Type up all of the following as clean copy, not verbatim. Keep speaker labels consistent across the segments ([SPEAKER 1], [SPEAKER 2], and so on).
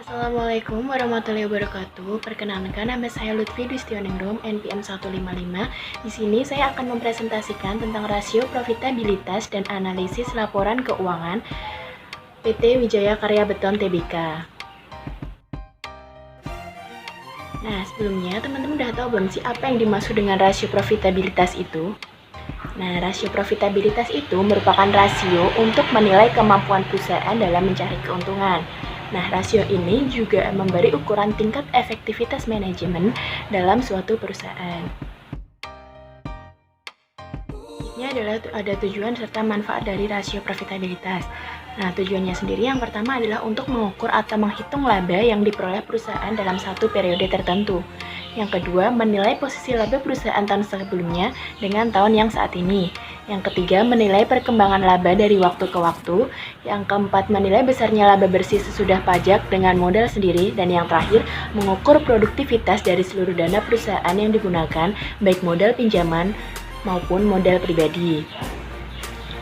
[SPEAKER 1] Assalamualaikum warahmatullahi wabarakatuh. Perkenalkan, nama saya Lutfi Dwistioningrum, NPM 155. Di sini saya akan mempresentasikan tentang rasio profitabilitas dan analisis laporan keuangan PT Wijaya Karya Beton Tbk. Nah, sebelumnya teman-teman udah tahu belum sih apa yang dimaksud dengan rasio profitabilitas itu? Nah, rasio profitabilitas itu merupakan rasio untuk menilai kemampuan perusahaan dalam mencari keuntungan. Nah, rasio ini juga memberi ukuran tingkat efektivitas manajemen dalam suatu perusahaan. Ini adalah ada tujuan serta manfaat dari rasio profitabilitas. Nah, tujuannya sendiri yang pertama adalah untuk mengukur atau menghitung laba yang diperoleh perusahaan dalam satu periode tertentu. Yang kedua, menilai posisi laba perusahaan tahun sebelumnya dengan tahun yang saat ini. Yang ketiga, menilai perkembangan laba dari waktu ke waktu. Yang keempat, menilai besarnya laba bersih sesudah pajak dengan modal sendiri. Dan yang terakhir, mengukur produktivitas dari seluruh dana perusahaan yang digunakan, baik modal pinjaman maupun modal pribadi.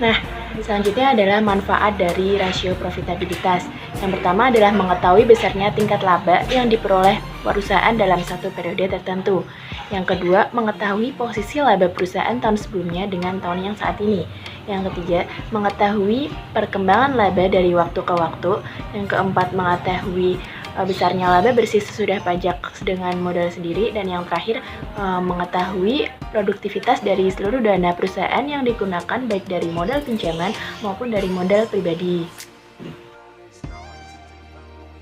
[SPEAKER 1] Nah, selanjutnya adalah manfaat dari rasio profitabilitas. Yang pertama adalah mengetahui besarnya tingkat laba yang diperoleh perusahaan dalam satu periode tertentu. Yang kedua, mengetahui posisi laba perusahaan tahun sebelumnya dengan tahun yang saat ini. Yang ketiga, mengetahui perkembangan laba dari waktu ke waktu. Yang keempat, mengetahui besarnya laba bersih sesudah pajak dengan modal sendiri. Dan yang terakhir, mengetahui produktivitas dari seluruh dana perusahaan yang digunakan baik dari modal pinjaman maupun dari modal pribadi.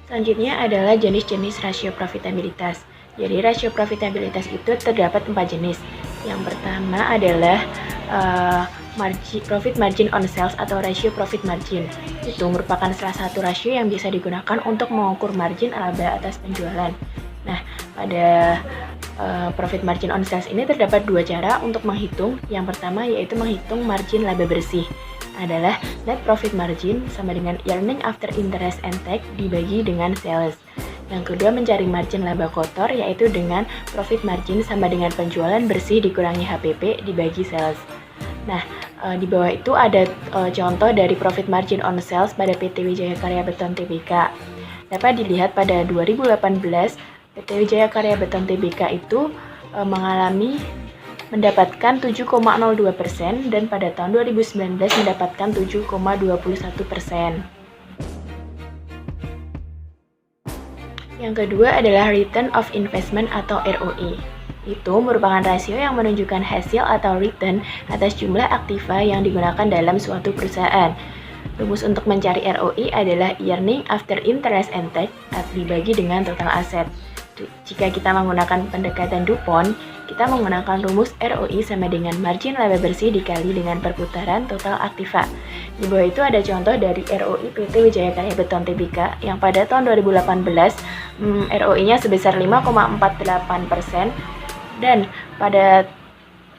[SPEAKER 1] Selanjutnya adalah jenis-jenis rasio profitabilitas. Jadi rasio profitabilitas itu terdapat 4 jenis. Yang pertama adalah profit margin on sales atau ratio profit margin. Itu merupakan salah satu rasio yang bisa digunakan untuk mengukur margin laba atas penjualan. Nah, pada profit margin on sales ini terdapat dua cara untuk menghitung. Yang pertama yaitu menghitung margin laba bersih. Adalah net profit margin sama dengan earning after interest and tax dibagi dengan sales. Yang kedua mencari margin laba kotor yaitu dengan profit margin sama dengan penjualan bersih dikurangi HPP dibagi sales. Nah, di bawah itu ada contoh dari profit margin on sales pada PT Wijaya Karya Beton Tbk. Dapat dilihat pada 2018 PT Wijaya Karya Beton Tbk itu mendapatkan 7,02% dan pada tahun 2019 mendapatkan 7,21%. Yang kedua adalah Return of Investment atau ROI. Itu merupakan rasio yang menunjukkan hasil atau return atas jumlah aktiva yang digunakan dalam suatu perusahaan. Rumus untuk mencari ROI adalah earning after interest and tax dibagi dengan total aset. Jika kita menggunakan pendekatan DuPont, kita menggunakan rumus ROI sama dengan margin laba bersih dikali dengan perputaran total aktiva. Di bawah itu ada contoh dari ROI PT Wijaya Karya Beton Tbk yang pada tahun 2018 ROI-nya sebesar 5,48% dan pada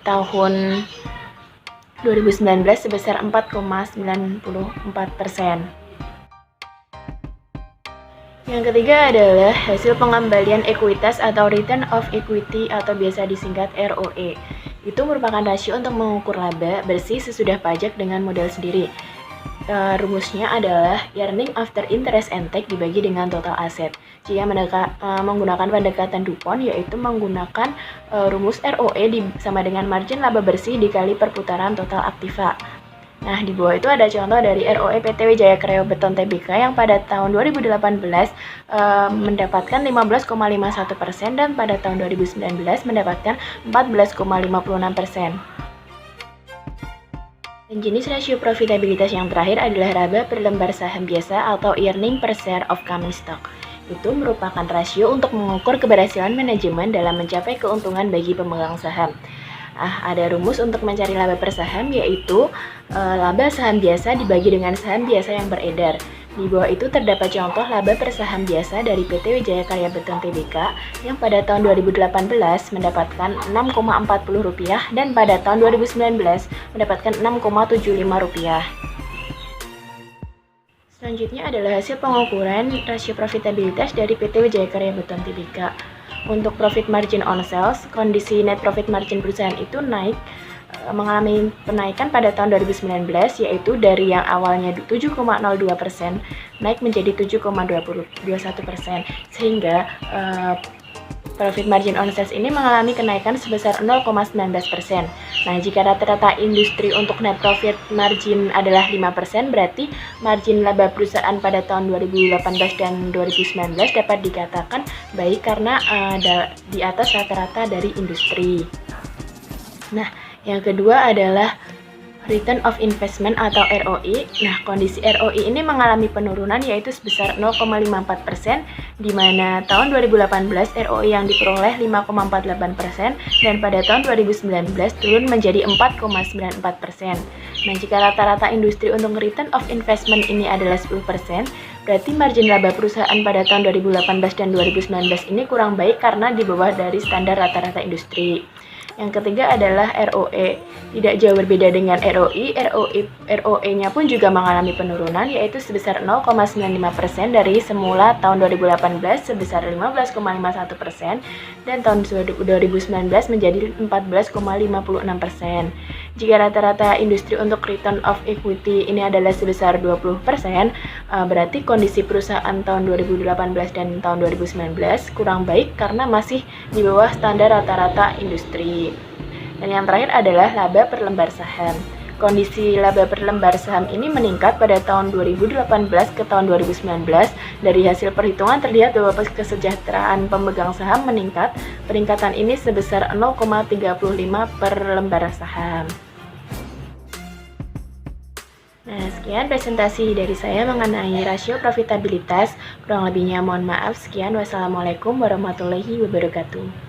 [SPEAKER 1] tahun 2019 sebesar 4,94%. Yang ketiga adalah hasil pengembalian ekuitas atau return of equity atau biasa disingkat ROE. Itu merupakan rasio untuk mengukur laba bersih sesudah pajak dengan modal sendiri. Rumusnya adalah earning after interest and tax dibagi dengan total aset. Jika menggunakan pendekatan DuPont yaitu menggunakan rumus ROE sama dengan margin laba bersih dikali perputaran total aktiva. Nah, di bawah itu ada contoh dari ROE PT Wijaya Karya Beton Tbk yang pada tahun 2018 mendapatkan 15,51% dan pada tahun 2019 mendapatkan 14,56%. Dan jenis rasio profitabilitas yang terakhir adalah laba per lembar saham biasa atau earning per share of common stock. Itu merupakan rasio untuk mengukur keberhasilan manajemen dalam mencapai keuntungan bagi pemegang saham. Ada rumus untuk mencari laba per saham yaitu laba saham biasa dibagi dengan saham biasa yang beredar. Di bawah itu terdapat contoh laba per saham biasa dari PT Wijaya Karya Beton Tbk yang pada tahun 2018 mendapatkan Rp6,40 dan pada tahun 2019 mendapatkan Rp6,75. Selanjutnya adalah hasil pengukuran rasio profitabilitas dari PT Wijaya Karya Beton Tbk. Untuk profit margin on sales, kondisi net profit margin perusahaan itu naik mengalami penaikan pada tahun 2019, yaitu dari yang awalnya 7,02% naik menjadi 7,21%, sehingga profit margin on sales ini mengalami kenaikan sebesar 0,19%. Nah, jika rata-rata industri untuk net profit margin adalah 5%, berarti margin laba perusahaan pada tahun 2018 dan 2019 dapat dikatakan baik karena di atas rata-rata dari industri. Nah, yang kedua adalah Return of Investment atau ROI. Nah, kondisi ROI ini mengalami penurunan yaitu sebesar 0,54%, di mana tahun 2018 ROI yang diperoleh 5,48% dan pada tahun 2019 turun menjadi 4,94%. Nah, jika rata-rata industri untuk Return of Investment ini adalah 10%, berarti margin laba perusahaan pada tahun 2018 dan 2019 ini kurang baik karena di bawah dari standar rata-rata industri. Yang ketiga adalah ROE. Tidak jauh berbeda dengan ROI, ROE-nya pun juga mengalami penurunan yaitu sebesar 0,95% dari semula tahun 2018 sebesar 15,51% dan tahun 2019 menjadi 14,56%. Jika rata-rata industri untuk return of equity ini adalah sebesar 20%, berarti kondisi perusahaan tahun 2018 dan tahun 2019 kurang baik karena masih di bawah standar rata-rata industri. Dan yang terakhir adalah laba per lembar saham. Kondisi laba per lembar saham ini meningkat pada tahun 2018 ke tahun 2019. Dari hasil perhitungan terlihat bahwa kesejahteraan pemegang saham meningkat. Peningkatan ini sebesar 0,35 per lembar saham. Nah, sekian presentasi dari saya mengenai rasio profitabilitas. Kurang lebihnya mohon maaf. Sekian, wassalamualaikum warahmatullahi wabarakatuh.